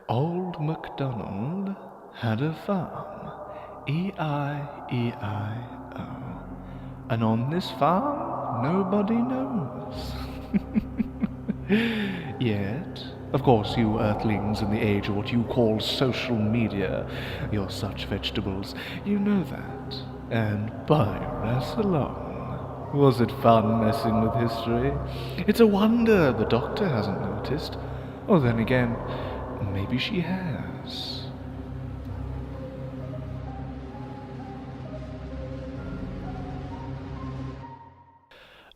Old McDonald had a farm, E-I-E-I-O. And on this farm, nobody knows. Yet, of course, you earthlings in the age of what you call social media, you're such vegetables, you know that. And by Rassalon, was it fun messing with history? It's a wonder the doctor hasn't noticed. Or then again, maybe she has.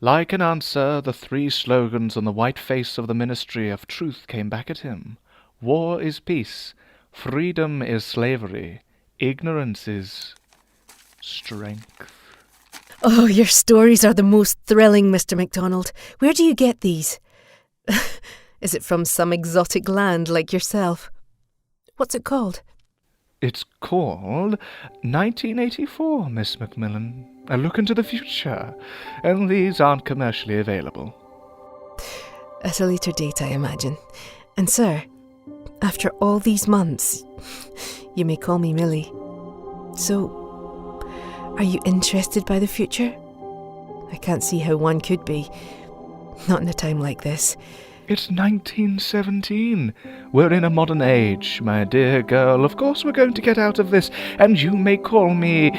Like an answer, the three slogans on the white face of the Ministry of Truth came back at him. War is peace, freedom is slavery, ignorance is strength. Oh, your stories are the most thrilling, Mr. McDonald. Where do you get these? Is it from some exotic land like yourself? What's it called? It's called 1984, Miss Macmillan. A look into the future, and these aren't commercially available. At a later date, I imagine. And sir, after all these months, you may call me Millie. So, are you interested by the future? I can't see how one could be. Not in a time like this. It's 1917. We're in a modern age, my dear girl. Of course we're going to get out of this, and you may call me...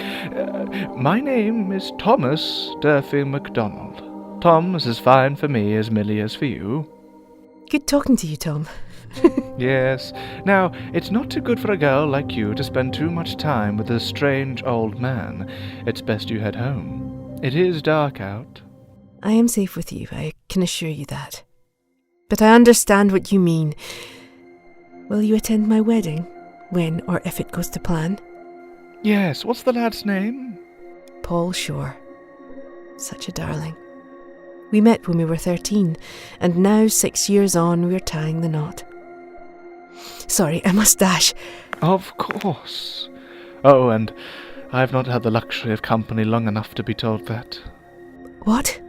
my name is Thomas Durfee MacDonald. Tom's as fine for me as Millie is for you. Good talking to you, Tom. Yes. Now, it's not too good for a girl like you to spend too much time with a strange old man. It's best you head home. It is dark out. I am safe with you, I can assure you that. But I understand what you mean. Will you attend my wedding, when or if it goes to plan? Yes, what's the lad's name? Paul Shore. Such a darling. We met when we were 13, and now 6 years on we're tying the knot. Sorry, I must dash. Of course. Oh, and I've not had the luxury of company long enough to be told that. What?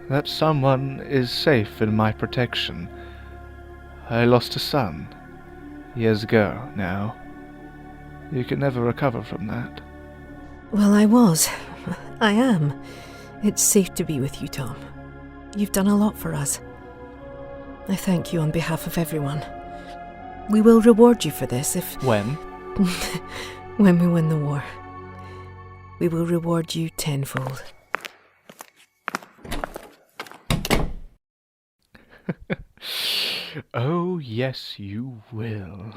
That someone is safe in my protection. I lost a son years ago now. You can never recover from that. Well, I am. It's safe to be with you, Tom. You've done a lot for us. I thank you on behalf of everyone. We will reward you for this if... When? When we win the war. We will reward you tenfold. Oh, yes, you will.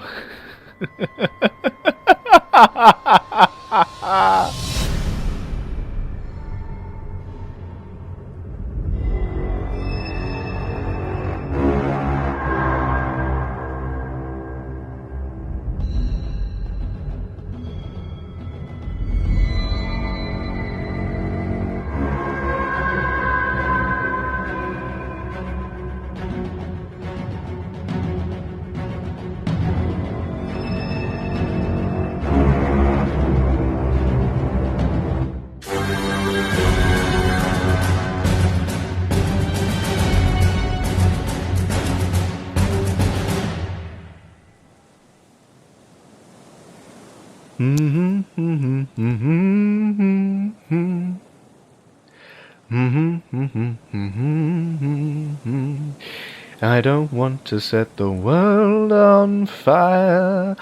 I don't want to set the world on fire.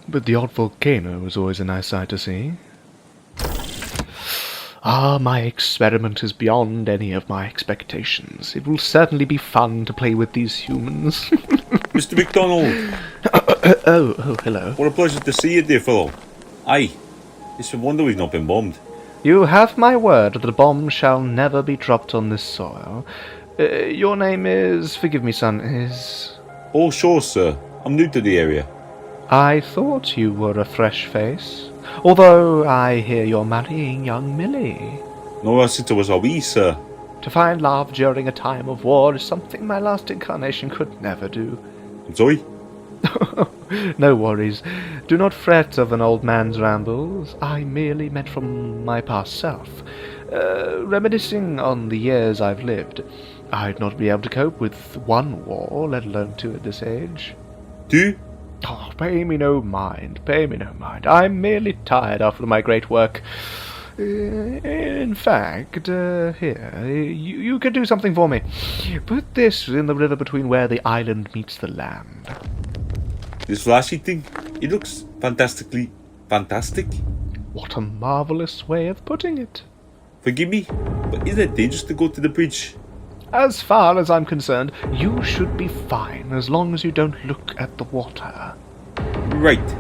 But the odd volcano was always a nice sight to see. Ah, my experiment is beyond any of my expectations. It will certainly be fun to play with these humans. Mr. McDonald! Oh, hello. What a pleasure to see you, dear fellow. Aye, it's a wonder we've not been bombed. You have my word that a bomb shall never be dropped on this soil. Your name is... Forgive me, son, is... Oh, sure, sir. I'm new to the area. I thought you were a fresh face. Although I hear you're marrying young Millie. No, since I was a wee, sir. To find love during a time of war is something my last incarnation could never do. I'm sorry? No worries. Do not fret of an old man's rambles. I merely meant from my past self. Reminiscing on the years I've lived. I'd not be able to cope with one war, let alone two at this age. Two? Oh, pay me no mind, pay me no mind. I'm merely tired after my great work. In fact, here, you can do something for me. Put this in the river between where the island meets the land. This flashy thing, it looks fantastically fantastic. What a marvelous way of putting it. Forgive me, but isn't it dangerous to go to the bridge? As far as I'm concerned, you should be fine as long as you don't look at the water. Right.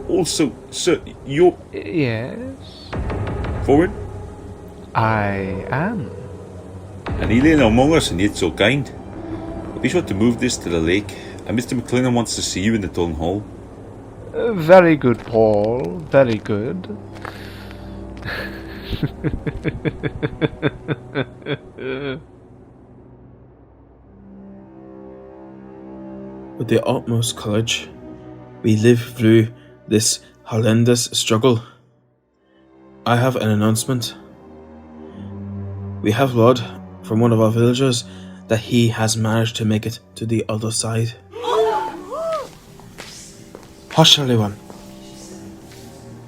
Also, sir, you're Yes? foreign? I am. An alien among us and yet so kind. Be sure to move this to the lake, and Mr. Macmillan wants to see you in the town hall. Very good, Paul. Very good. With the utmost courage, we live through this horrendous struggle. I have an announcement. We have word from one of our villagers that he has managed to make it to the other side. Hush, everyone.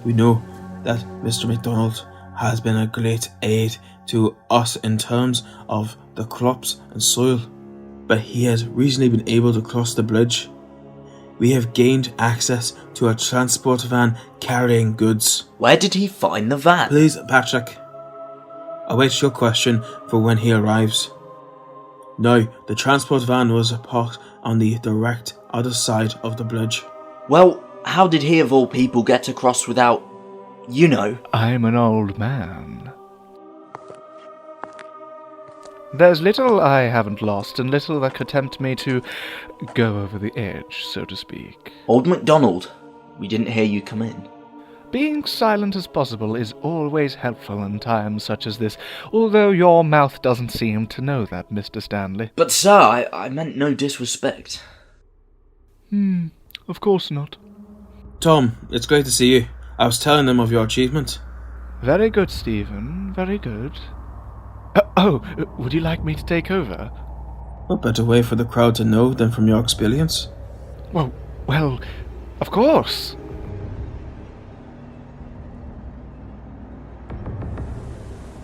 We know that Mr. McDonald has been a great aid to us in terms of the crops and soil, but he has recently been able to cross the bridge. We have gained access to a transport van carrying goods. Where did he find the van? Please, Patrick, await your question for when he arrives. Now, the transport van was parked on the direct other side of the bridge. Well, how did he of all people get across without, you know? I'm an old man. There's little I haven't lost, and little that could tempt me to go over the edge, so to speak. Old McDonald, we didn't hear you come in. Being silent as possible is always helpful in times such as this, although your mouth doesn't seem to know that, Mr. Stanley. But sir, I meant no disrespect. Of course not. Tom, it's great to see you. I was telling them of your achievement. Very good, Stephen, very good. Would you like me to take over? What better way for the crowd to know than from your experience? Well, of course.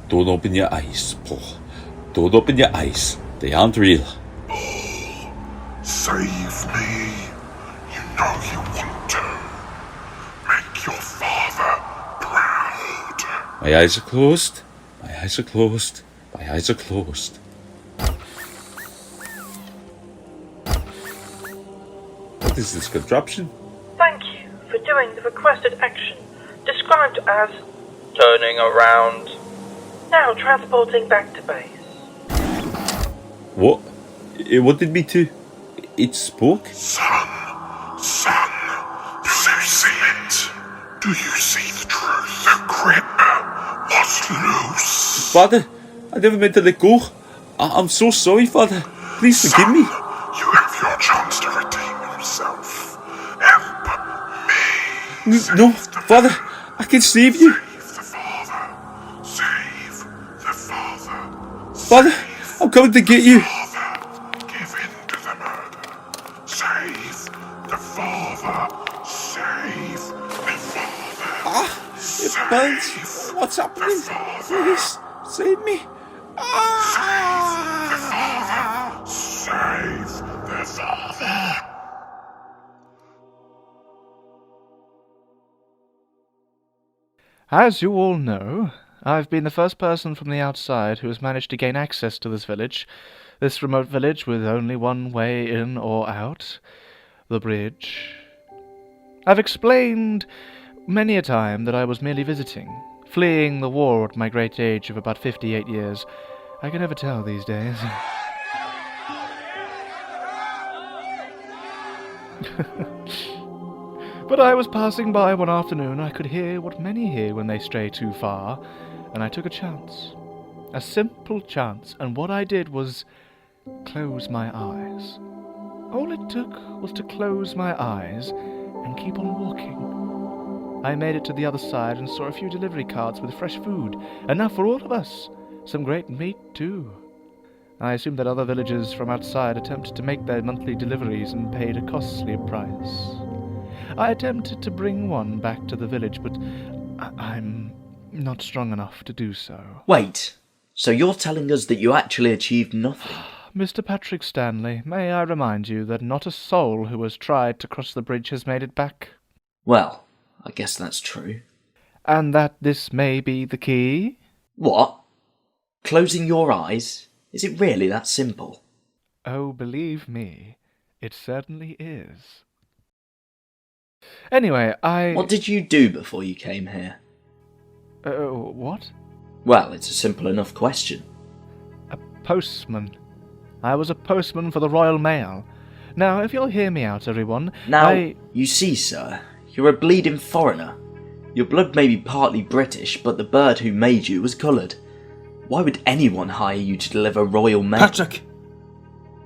Don't open your eyes, Paul. Don't open your eyes. They aren't real. Save me. You know you want to. Make your father proud. My eyes are closed. My eyes are closed. My eyes are closed. What is this contraption? Thank you for doing the requested action, described as turning around. Now transporting back to base. What? It wanted me to. It spoke? Son, do you see it? Do you see the truth? The grip was loose. Father, I never meant to let go. I'm so sorry, Father. Please forgive me. You have your chance to redeem yourself. Help me. No, Father, I can save you. Save the father. Father, I'm coming to get you. Give in to the murder. Save the father. Save the father. It burns. What's happening? Please, save me. Save the father. As you all know, I've been the first person from the outside who has managed to gain access to this remote village with only one way in or out, the bridge. I've explained many a time that I was merely visiting, fleeing the war at my great age of about 58 years. I can never tell these days. But I was passing by one afternoon, I could hear what many hear when they stray too far, and I took a chance. A simple chance, and what I did was close my eyes. All it took was to close my eyes and keep on walking. I made it to the other side and saw a few delivery carts with fresh food, enough for all of us. Some great meat, too. I assume that other villagers from outside attempted to make their monthly deliveries and paid a costly price. I attempted to bring one back to the village, but I'm not strong enough to do so. Wait, so you're telling us that you actually achieved nothing? Mr. Patrick Stanley, may I remind you that not a soul who has tried to cross the bridge has made it back? Well, I guess that's true. And that this may be the key? What? Closing your eyes? Is it really that simple? Oh, believe me, it certainly is. Anyway, What did you do before you came here? What? Well, it's a simple enough question. A postman. I was a postman for the Royal Mail. Now, if you'll hear me out, everyone, Now, you see, sir, you're a bleeding foreigner. Your blood may be partly British, but the bird who made you was coloured. Why would anyone hire you to deliver Royal Mail? Patrick!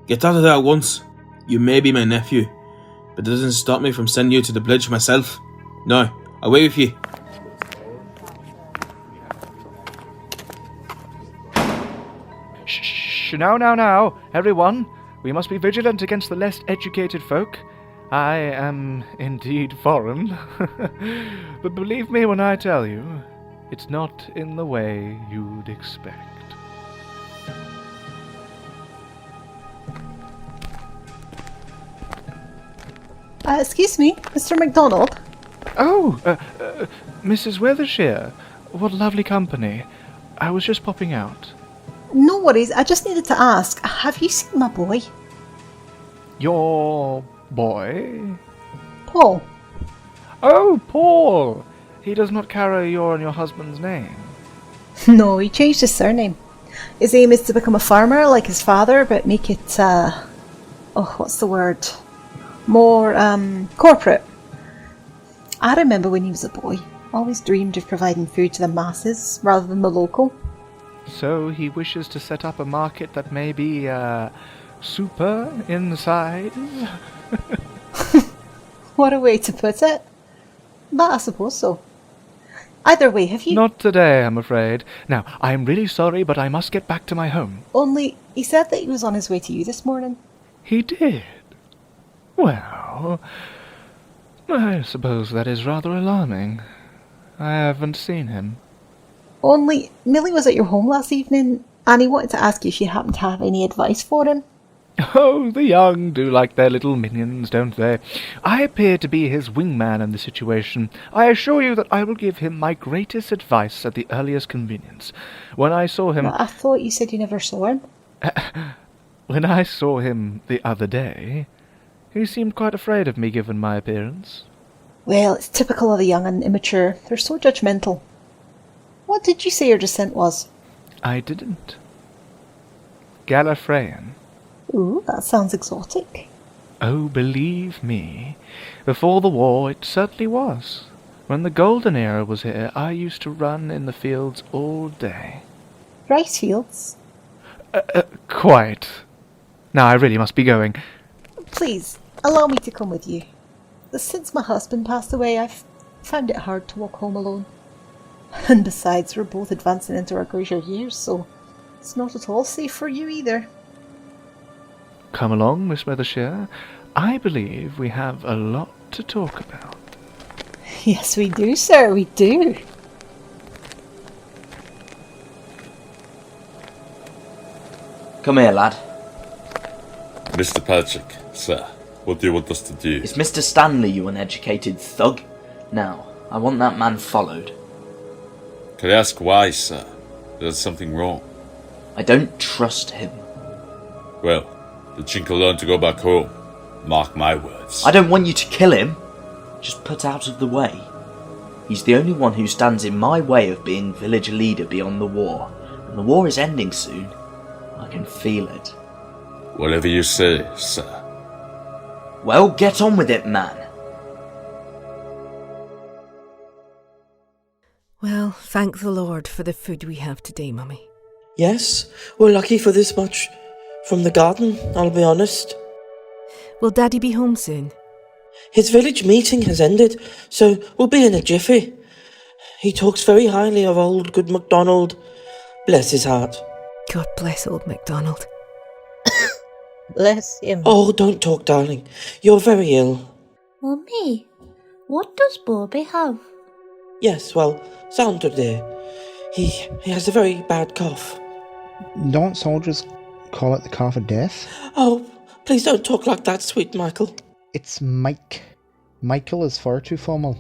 Get out of there at once. You may be my nephew, but it doesn't stop me from sending you to the bridge myself. No, away with you. Shh, now, everyone. We must be vigilant against the less educated folk. I am indeed foreign. But believe me when I tell you, it's not in the way you'd expect. Excuse me, Mr. McDonald? Oh, Mrs. Weathershire. What lovely company. I was just popping out. No worries, I just needed to ask, have you seen my boy? Your boy? Paul. Oh, Paul! He does not carry your and your husband's name. No, he changed his surname. His aim is to become a farmer like his father, but make it, what's the word? More, corporate. I remember when he was a boy, always dreamed of providing food to the masses rather than the local. So he wishes to set up a market that may be, super in size? What a way to put it. But I suppose so. Either way, have you... Not today, I'm afraid. Now, I'm really sorry, but I must get back to my home. Only, he said that he was on his way to you this morning. He did? Well, I suppose that is rather alarming. I haven't seen him. Only, Millie was at your home last evening, and he wanted to ask you if you happened to have any advice for him. Oh, the young do like their little minions, don't they? I appear to be his wingman in the situation. I assure you that I will give him my greatest advice at the earliest convenience. When I saw him... But I thought you said you never saw him. When I saw him the other day, he seemed quite afraid of me given my appearance. Well, it's typical of the young and immature. They're so judgmental. What did you say your descent was? I didn't. Gallifreyan. Ooh, that sounds exotic. Oh, believe me, before the war it certainly was. When the golden era was here, I used to run in the fields all day. Rice fields? Quite. Now I really must be going. Please, allow me to come with you. Since my husband passed away, I've found it hard to walk home alone. And besides, we're both advancing into our career years, so it's not at all safe for you either. Come along, Miss Weathershire. I believe we have a lot to talk about. Yes, we do, sir, we do. Come here, lad. Mr. Patrick, sir, what do you want us to do? It's Mr. Stanley, you uneducated thug. Now, I want that man followed. Can I ask why, sir? There's something wrong. I don't trust him. Well, the chink will learn to go back home. Mark my words. I don't want you to kill him. Just put out of the way. He's the only one who stands in my way of being village leader beyond the war. And the war is ending soon. I can feel it. Whatever you say, sir. Well, get on with it, man. Well, thank the Lord for the food we have today, Mummy. Yes, we're lucky for this much from the garden, I'll be honest. Will Daddy be home soon? His village meeting has ended, so we'll be in a jiffy. He talks very highly of old good McDonald. Bless his heart. God bless old McDonald. Bless him. Oh, don't talk, darling. You're very ill. Mummy, what does Bobby have? Yes, well, Sandra dear. He has a very bad cough. Don't soldiers call it the cough of death? Oh, please don't talk like that, sweet Michael. It's Mike. Michael is far too formal.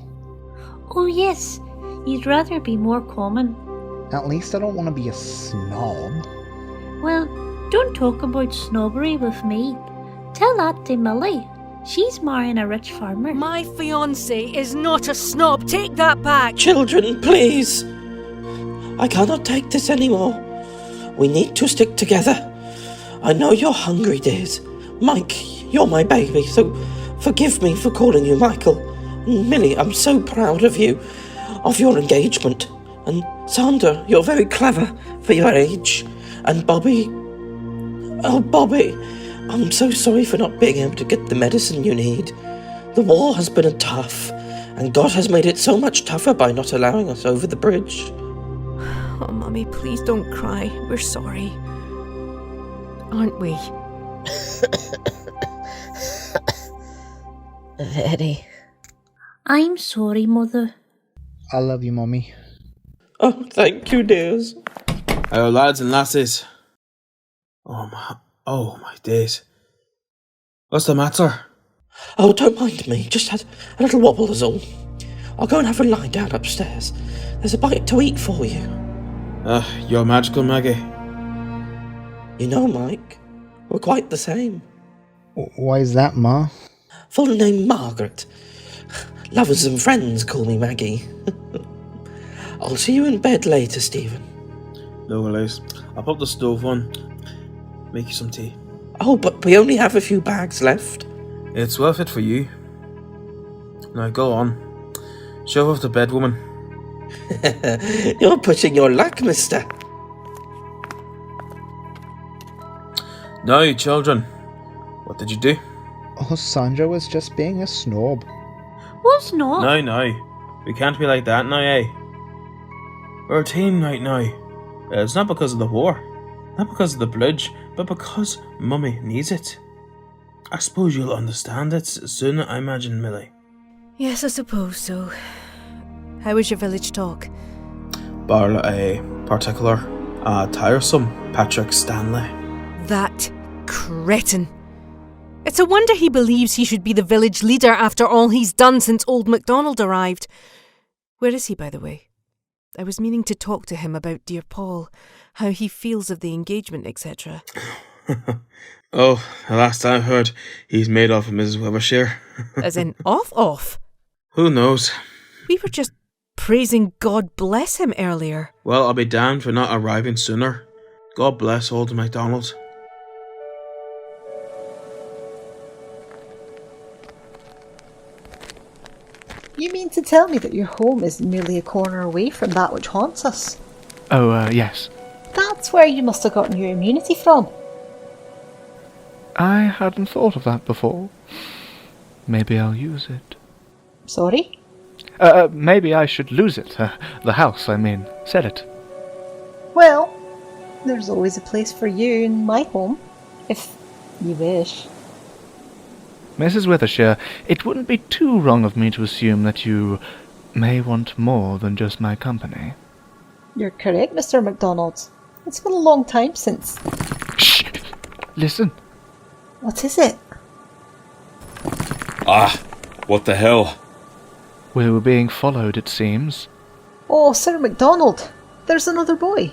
Oh yes, you'd rather be more common. At least I don't want to be a snob. Well, don't talk about snobbery with me. Tell that to Millie. She's marrying a rich farmer. My fiancé is not a snob. Take that back. Children, please. I cannot take this anymore. We need to stick together. I know you're hungry, dears. Mike, you're my baby, so forgive me for calling you Michael. And Millie, I'm so proud of you, of your engagement. And Sandra, you're very clever for your age. And Bobby... Oh, Bobby, I'm so sorry for not being able to get the medicine you need. The war has been tough, and God has made it so much tougher by not allowing us over the bridge. Oh, Mummy, please don't cry. We're sorry. Aren't we? Very. I'm sorry, Mother. I love you, Mummy. Oh, thank you, dears. Hello, lads and lasses. Oh my days. What's the matter? Oh, don't mind me. Just had a little wobble is all. I'll go and have a lie down upstairs. There's a bite to eat for you. You're magical, Maggie. You know, Mike, we're quite the same. Why is that, Ma? Full name Margaret. Lovers and friends call me Maggie. I'll see you in bed later, Stephen. No worries. I'll pop the stove on. Make you some tea. Oh, but we only have a few bags left. It's worth it for you. Now go on. Shove off the bed, woman. You're pushing your luck, mister. Now, children. What did you do? Oh, Sandra was just being a snob. What's not? No. We can't be like that now, eh? We're a team right now. It's not because of the war. Not because of the bridge, but because Mummy needs it. I suppose you'll understand it soon, I imagine, Millie. Yes, I suppose so. How was your village talk? Bar a particular, tiresome Patrick Stanley. That cretin. It's a wonder he believes he should be the village leader after all he's done since Old McDonald arrived. Where is he, by the way? I was meaning to talk to him about dear Paul, how he feels of the engagement, etc. Oh, the last I heard, he's made off with Mrs. Webershire. As in, off? Who knows? We were just praising God bless him earlier. Well, I'll be damned for not arriving sooner. God bless Old McDonald. You mean to tell me that your home is merely a corner away from that which haunts us? Oh, yes. That's where you must have gotten your immunity from. I hadn't thought of that before. Maybe I'll use it. Sorry? Maybe I should lose it. The house, I mean. Said it. Well, there's always a place for you in my home, if you wish. Mrs. Withershire, it wouldn't be too wrong of me to assume that you may want more than just my company. You're correct, Mr. McDonald. It's been a long time since... Shh! Listen. What is it? Ah, what the hell? We were being followed, it seems. Oh, Sir McDonald, there's another boy.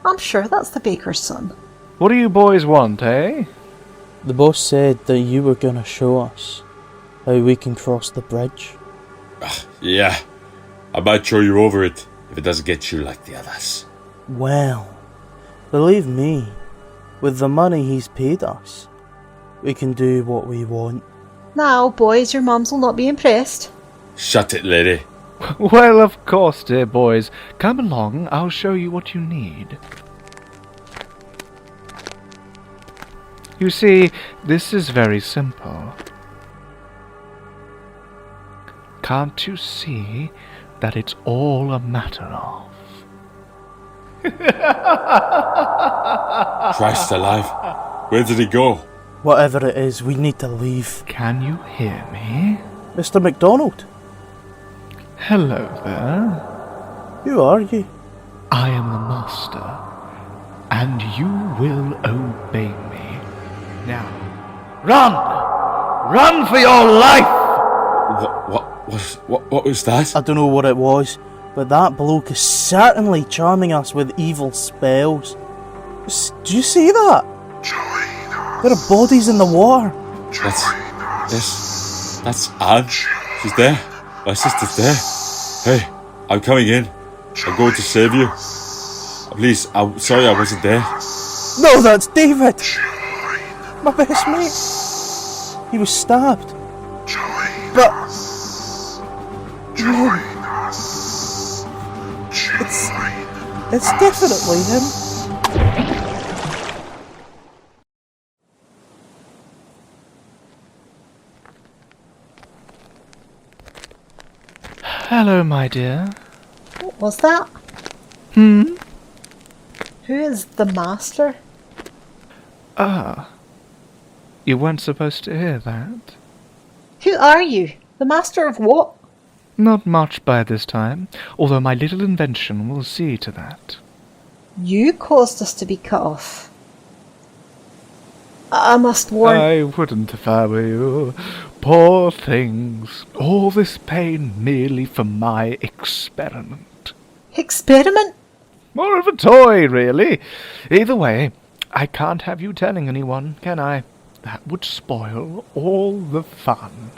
I'm sure that's the baker's son. What do you boys want, eh? The boss said that you were gonna show us how we can cross the bridge. Yeah, I might throw you over it if it doesn't get you like the others. Well, believe me, with the money he's paid us, we can do what we want. Now, boys, your mums will not be impressed. Shut it, lady. Well, of course, dear boys. Come along, I'll show you what you need. You see, this is very simple. Can't you see that it's all a matter of? Christ alive. Where did he go? Whatever it is, we need to leave. Can you hear me? Mr. McDonald, Hello there. who are you? I am the master, and you will obey me. Now, run! Run for your life! What was that? I don't know what it was, but that bloke is certainly charming us with evil spells. Do you see that? There are bodies in the water. That's Anne. She's there. My sister's there. Hey, I'm coming in. I'm going to save you. Please, I'm sorry I wasn't there. No, that's David! My best mate. He was stabbed. But... no. It's definitely him. Hello, my dear. What was that? Hmm? Who is the master? Ah. You weren't supposed to hear that? Who are you? The master of what? Not much by this time, although my little invention will see to that. You caused us to be cut off. I must warn... I wouldn't if I were you. Poor things. All this pain merely for my experiment. Experiment? More of a toy, really. Either way, I can't have you telling anyone, can I? That would spoil all the fun.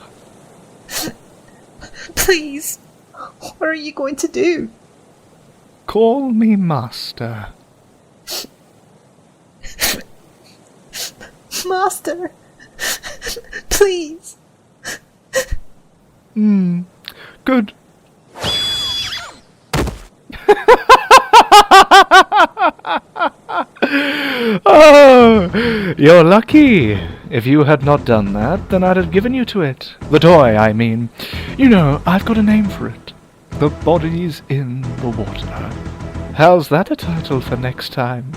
Please. What are you going to do? Call me master. Master. Please. Good. Oh, you're lucky. If you had not done that, then I'd have given you to it. The toy, I mean. You know, I've got a name for it. The Bodies in the Water. How's that a title for next time?